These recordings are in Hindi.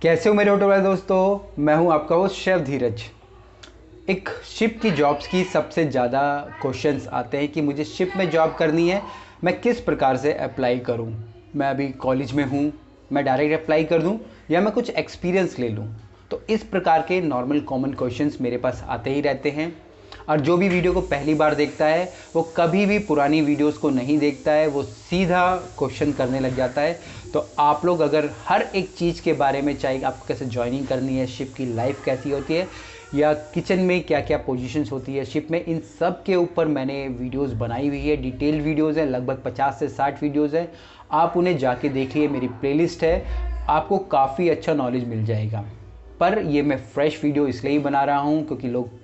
कैसे हो मेरे होटल वाले दोस्तों। मैं हूं आपका होस्ट शेफ धीरज। एक शिप की जॉब्स की सबसे ज़्यादा क्वेश्चंस आते हैं कि मुझे शिप में जॉब करनी है, मैं किस प्रकार से अप्लाई करूं। मैं अभी कॉलेज में हूं, मैं डायरेक्ट अप्लाई कर दूं या मैं कुछ एक्सपीरियंस ले लूं। तो इस प्रकार के नॉर्मल कॉमन क्वेश्चंस मेरे पास आते ही रहते हैं। और जो भी वीडियो को पहली बार देखता है वो कभी भी पुरानी वीडियोस को नहीं देखता है, वो सीधा क्वेश्चन करने लग जाता है। तो आप लोग अगर हर एक चीज़ के बारे में, चाहे आपको कैसे ज्वाइनिंग करनी है, शिप की लाइफ कैसी होती है, या किचन में क्या क्या पोजीशंस होती है शिप में, इन सब के ऊपर मैंने वीडियोस बनाई हुई है। डिटेल वीडियोस हैं, लगभग 50 से 60 वीडियोस हैं। आप उन्हें जाके देखिए, मेरी प्लेलिस्ट है, आपको काफ़ी अच्छा नॉलेज मिल जाएगा। पर ये मैं फ्रेश वीडियो इसलिए ही बना रहा हूँ क्योंकि लोग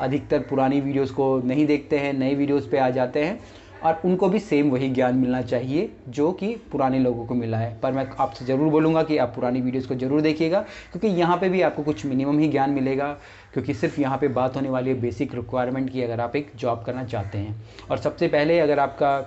अधिकतर पुरानी वीडियोस को नहीं देखते हैं, नए वीडियोस पे आ जाते हैं और उनको भी सेम वही ज्ञान मिलना चाहिए जो कि पुराने लोगों को मिला है। पर मैं आपसे ज़रूर बोलूँगा कि आप पुरानी वीडियोस को ज़रूर देखिएगा, क्योंकि यहाँ पे भी आपको कुछ मिनिमम ही ज्ञान मिलेगा, क्योंकि सिर्फ यहाँ पे बात होने वाली है बेसिक रिक्वायरमेंट की, अगर आप एक जॉब करना चाहते हैं। और सबसे पहले, अगर आपका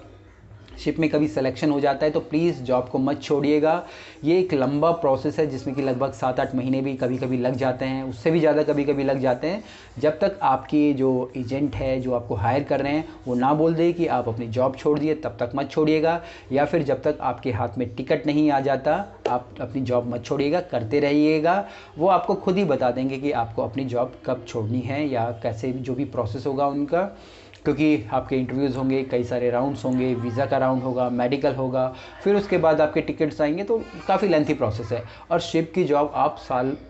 शिप में कभी सिलेक्शन हो जाता है तो प्लीज़ जॉब को मत छोड़िएगा। ये एक लंबा प्रोसेस है जिसमें कि लगभग 7-8 महीने भी कभी कभी लग जाते हैं, उससे भी ज़्यादा कभी कभी लग जाते हैं, जब तक आपकी जो एजेंट है जो आपको हायर कर रहे हैं वो ना बोल दे कि आप अपनी जॉब छोड़ दिए, तब तक मत छोड़िएगा। या फिर जब तक आपके हाथ में टिकट नहीं आ जाता आप अपनी जॉब मत छोड़िएगा, करते रहिएगा। वो आपको खुद ही बता देंगे कि आपको अपनी जॉब कब छोड़नी है या कैसे जो भी प्रोसेस होगा उनका, क्योंकि आपके इंटरव्यूज़ होंगे, कई सारे राउंड्स होंगे, वीज़ा का राउंड होगा, मेडिकल होगा, फिर उसके बाद आपके टिकट्स आएंगे, तो काफ़ी लेंथी प्रोसेस है। और शिप की जॉब आप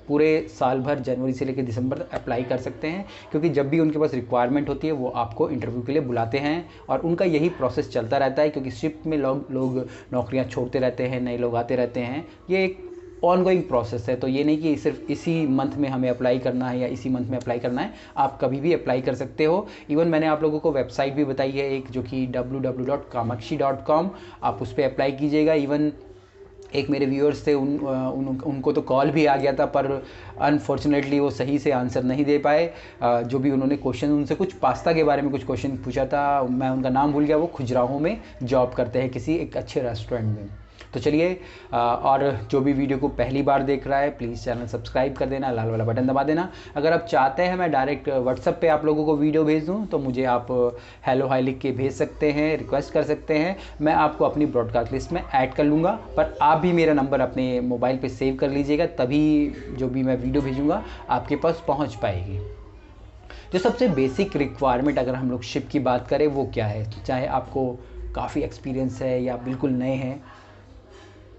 पूरे साल भर, जनवरी से लेकर दिसंबर तक अप्लाई कर सकते हैं, क्योंकि जब भी उनके पास रिक्वायरमेंट होती है वो आपको इंटरव्यू के लिए बुलाते हैं और उनका यही प्रोसेस चलता रहता है, क्योंकि शिप में लोग नौकरियाँ छोड़ते रहते हैं, नए लोग आते रहते हैं। ये एक ऑनगोइंग प्रोसेस है, तो ये नहीं कि सिर्फ इसी मंथ में हमें अप्लाई करना है या इसी मंथ में अप्लाई करना है, आप कभी भी अप्लाई कर सकते हो। इवन मैंने आप लोगों को वेबसाइट भी बताई है एक, जो कि www.kamakshi.com, आप उस पर अप्लाई कीजिएगा। इवन एक मेरे व्यूअर्स थे, उनको तो कॉल भी आ गया था, पर अनफॉर्चुनेटली वो सही से आंसर नहीं दे पाए। जो भी उन्होंने क्वेश्चन, उनसे कुछ पास्ता के बारे में कुछ क्वेश्चन पूछा था, मैं उनका नाम भूल गया। वो खुजराहों में जॉब करते हैं किसी एक अच्छे रेस्टोरेंट में। तो चलिए, और जो भी वीडियो को पहली बार देख रहा है प्लीज़ चैनल सब्सक्राइब कर देना, लाल वाला बटन दबा देना। अगर आप चाहते हैं मैं डायरेक्ट व्हाट्सएप पे आप लोगों को वीडियो भेज दूं तो मुझे आप हेलो हाई लिख के भेज सकते हैं, रिक्वेस्ट कर सकते हैं, मैं आपको अपनी ब्रॉडकास्ट लिस्ट में ऐड कर लूँगा। पर आप भी मेरा नंबर अपने मोबाइल पर सेव कर लीजिएगा, तभी जो भी मैं वीडियो भेजूँगा आपके पास पहुँच पाएगी। जो सबसे बेसिक रिक्वायरमेंट अगर हम लोग शिप की बात करें वो क्या है, चाहे आपको काफ़ी एक्सपीरियंस है या बिल्कुल नए हैं,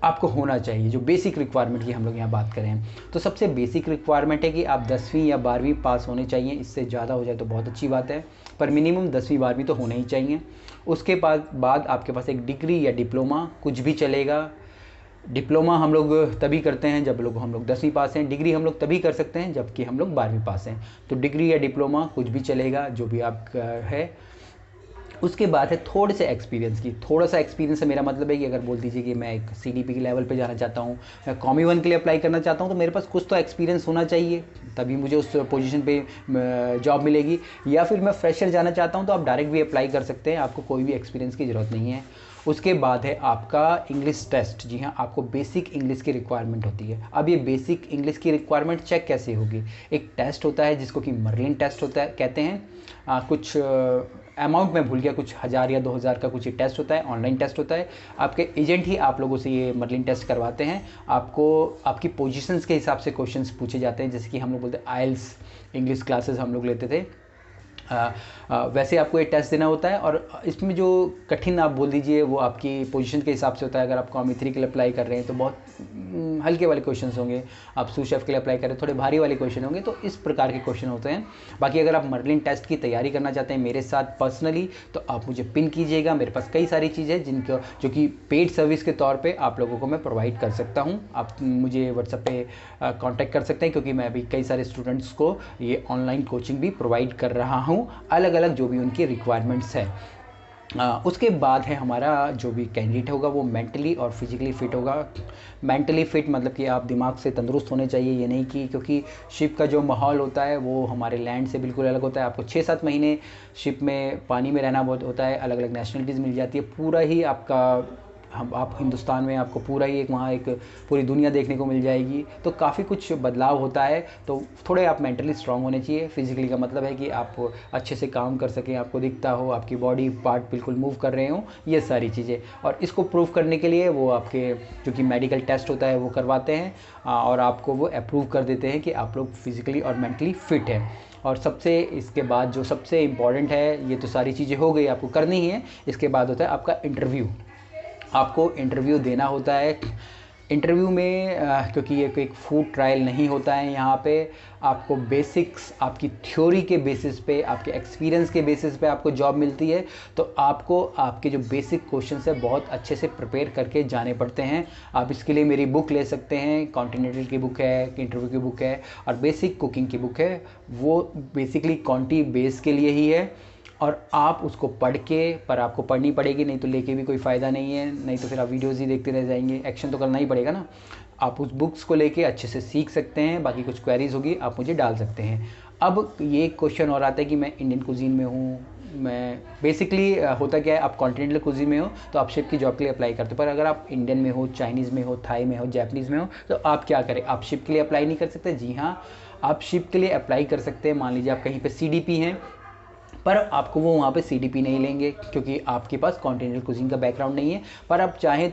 आपको होना चाहिए जो बेसिक रिक्वायरमेंट की हम लोग यहाँ बात करें, तो सबसे बेसिक रिक्वायरमेंट है कि आप 10वीं या 12वीं पास होने चाहिए। इससे ज़्यादा हो जाए तो बहुत अच्छी बात है, पर मिनिमम 10वीं 12वीं तो होना ही चाहिए। उसके बाद आपके पास एक डिग्री या डिप्लोमा, कुछ भी चलेगा। डिप्लोमा हम लोग तभी करते हैं जब हम लोग 10वीं पास हैं, डिग्री हम लोग तभी कर सकते हैं जबकि हम लोग 12वीं पास हैं। तो डिग्री या डिप्लोमा कुछ भी चलेगा, जो भी आपका है। उसके बाद है थोड़े से एक्सपीरियंस की। थोड़ा सा एक्सपीरियंस से मेरा मतलब है कि अगर बोल दीजिए कि मैं एक CDP के लेवल पे जाना चाहता हूँ, मैं कॉमी 1 के लिए अप्लाई करना चाहता हूँ, तो मेरे पास कुछ तो एक्सपीरियंस होना चाहिए, तभी मुझे उस पोजीशन पे जॉब मिलेगी। या फिर मैं फ्रेशर जाना चाहता हूँ तो आप डायरेक्ट भी अप्लाई कर सकते हैं, आपको कोई भी एक्सपीरियंस की ज़रूरत नहीं है। उसके बाद है आपका इंग्लिश टेस्ट। जी हाँ, आपको बेसिक इंग्लिश की रिक्वायरमेंट होती है। अब ये बेसिक इंग्लिश की रिक्वायरमेंट चेक कैसे होगी, एक टेस्ट होता है जिसको कि मर्लिन टेस्ट होता है कहते हैं। कुछ अमाउंट मैं भूल गया, कुछ 1000 या 2000 का कुछ ये टेस्ट होता है, ऑनलाइन टेस्ट होता है। आपके एजेंट ही आप लोगों से ये मर्लिन टेस्ट करवाते हैं। आपको आपकी पोजीशंस के हिसाब से क्वेश्चंस पूछे जाते हैं, जैसे कि हम लोग बोलते हैं आइल्स इंग्लिश क्लासेस हम लोग लेते थे। वैसे आपको ये टेस्ट देना होता है, और इसमें जो कठिन आप बोल दीजिए वो आपकी पोजीशन के हिसाब से होता है। अगर आप कॉमी 3 के लिए अप्लाई कर रहे हैं तो बहुत हल्के वाले क्वेश्चंस होंगे, आप सूस शेफ के लिए अप्लाई कर रहे हैं थोड़े भारी वाले क्वेश्चन होंगे, तो इस प्रकार के क्वेश्चन होते हैं। बाकी अगर आप मर्लिन टेस्ट की तैयारी करना चाहते हैं मेरे साथ पर्सनली, तो आप मुझे पिन कीजिएगा। मेरे पास कई सारी चीज़ें हैं जो कि पेड सर्विस के तौर पर आप लोगों को मैं प्रोवाइड कर सकता हूँ। आप मुझे व्हाट्सएप पे कॉन्टैक्ट कर सकते हैं, क्योंकि मैं अभी कई सारे स्टूडेंट्स को ये ऑनलाइन कोचिंग भी प्रोवाइड कर रहा हूँ, अलग अलग जो भी उनकी रिक्वायरमेंट्स है। उसके बाद है हमारा जो भी कैंडिडेट होगा वो मेंटली और फिजिकली फ़िट होगा। मेंटली फ़िट मतलब कि आप दिमाग से तंदुरुस्त होने चाहिए, ये नहीं कि क्योंकि शिप का जो माहौल होता है वो हमारे लैंड से बिल्कुल अलग होता है। आपको 6-7 महीने शिप में पानी में रहना बहुत होता है, अलग अलग नेशनलिटीज़ मिल जाती है, पूरा ही आपका हम आप हिंदुस्तान में आपको पूरा ही एक वहाँ एक पूरी दुनिया देखने को मिल जाएगी। तो काफ़ी कुछ बदलाव होता है। तो थोड़े आप मेंटली स्ट्रांग होने चाहिए। फिजिकली का मतलब है कि आप अच्छे से काम कर सकें, आपको दिखता हो, आपकी बॉडी पार्ट बिल्कुल मूव कर रहे हो, ये सारी चीज़ें। और इसको प्रूव करने के लिए वो आपके जो कि मेडिकल टेस्ट होता है वो करवाते हैं और आपको वो अप्रूव कर देते हैं कि आप लोग फिजिकली और मेंटली फिट हैं। और सबसे इसके बाद जो सबसे इम्पॉर्टेंट है, ये तो सारी चीज़ें हो गई, आपको करनी ही है। इसके बाद होता है आपका इंटरव्यू। आपको इंटरव्यू देना होता है। इंटरव्यू में क्योंकि ये कोई फूड ट्रायल नहीं होता है, यहाँ पे आपको बेसिक्स आपकी थ्योरी के बेसिस पे, आपके एक्सपीरियंस के बेसिस पे आपको जॉब मिलती है। तो आपको आपके जो बेसिक क्वेश्चंस है बहुत अच्छे से प्रिपेयर करके जाने पड़ते हैं। आप इसके लिए मेरी बुक ले सकते हैं। कॉन्टिनेंटल की बुक है, इंटरव्यू की बुक है और बेसिक कुकिंग की बुक है। वो बेसिकली कॉन्टी बेस के लिए ही है और आप उसको पढ़ के, पर आपको पढ़नी पड़ेगी, नहीं तो लेके भी कोई फ़ायदा नहीं है, नहीं तो फिर आप वीडियोज़ ही देखते रह जाएंगे। एक्शन तो करना ही पड़ेगा ना। आप उस बुक्स को लेके अच्छे से सीख सकते हैं। बाकी कुछ क्वेरीज होगी आप मुझे डाल सकते हैं। अब ये क्वेश्चन और आता है कि मैं इंडियन कुजीन में हूँ, मैं बेसिकली होता क्या है, आप कॉन्टिनेंटल कुजीन में हो तो आप शिप की जॉब के लिए अप्लाई करते हो। पर अगर आप इंडियन में हो, चाइनीज़ में हो, थाई में हो, जापानीज़ में हो, तो आप क्या करें, आप शिप के लिए अप्लाई नहीं कर सकते। जी हाँ, आप शिप के लिए अप्लाई कर सकते हैं। मान लीजिए आप कहीं पे CDP हैं, पर आपको वो वहाँ पे CDP नहीं लेंगे क्योंकि आपके पास कॉन्टिनेंटल कुजीन का बैकग्राउंड नहीं है। पर आप चाहें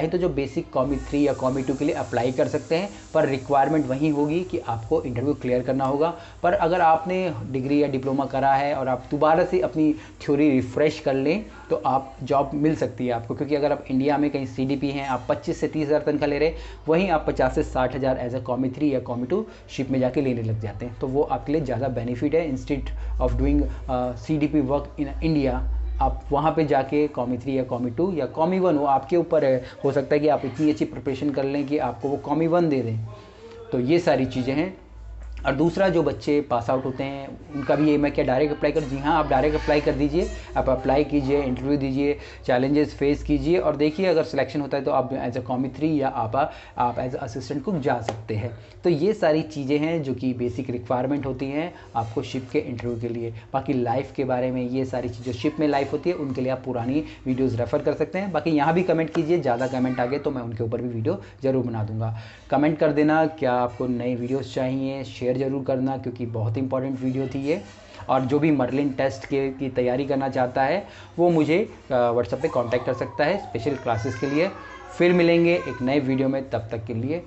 तो जो बेसिक कॉमी 3 या कॉमी 2 के लिए अप्लाई कर सकते हैं, पर रिक्वायरमेंट वही होगी कि आपको इंटरव्यू क्लियर करना होगा। पर अगर आपने डिग्री या डिप्लोमा करा है और आप दोबारा से अपनी थ्योरी रिफ़्रेश कर लें तो आप जॉब मिल सकती है आपको। क्योंकि अगर आप इंडिया में कहीं CDP हैं, आप 25 से 30 हज़ार तनख्वाह ले रहे, वहीं आप 50 से 60 हज़ार एज अ कॉमी 3 या कॉमी 2 शिप में जाके लेने लग जाते हैं। तो वो आपके लिए ज़्यादा बेनिफिट है। Instead of doing CDP work in India, आप वहाँ पे जाके कॉमी 3 या कॉमी 2 या कॉमी 1 हो, आपके ऊपर है। हो सकता है कि आप इतनी अच्छी प्रिपरेशन कर लें कि आपको वो कॉमी 1 दे दें। तो ये सारी चीज़ें हैं। और दूसरा, जो बच्चे पास आउट होते हैं उनका भी ये मैं क्या डायरेक्ट अप्लाई कर, जी हाँ, आप डायरेक्ट अप्लाई कर दीजिए। आप अप्लाई कीजिए, इंटरव्यू दीजिए, चैलेंजेस फेस कीजिए और देखिए अगर सिलेक्शन होता है तो आप एज अ कॉमी 3 या आप एज असिस्टेंट कुक जा सकते हैं। तो ये सारी चीज़ें हैं जो कि बेसिक रिक्वायरमेंट होती हैं आपको शिप के इंटरव्यू के लिए। बाकी लाइफ के बारे में ये सारी चीज़ें, शिप में लाइफ होती है, उनके लिए आप पुरानी वीडियोज़ रेफ़र कर सकते हैं। बाकी यहाँ भी कमेंट कीजिए, ज़्यादा कमेंट आ गए तो मैं उनके ऊपर भी वीडियो ज़रूर बना दूँगा। कमेंट कर देना क्या आपको नई वीडियोज़ चाहिए, शेयर ज़रूर करना क्योंकि बहुत इंपॉर्टेंट वीडियो थी ये। और जो भी मर्लिन टेस्ट की तैयारी करना चाहता है वो मुझे व्हाट्सएप पे कांटेक्ट कर सकता है स्पेशल क्लासेस के लिए। फिर मिलेंगे एक नए वीडियो में, तब तक के लिए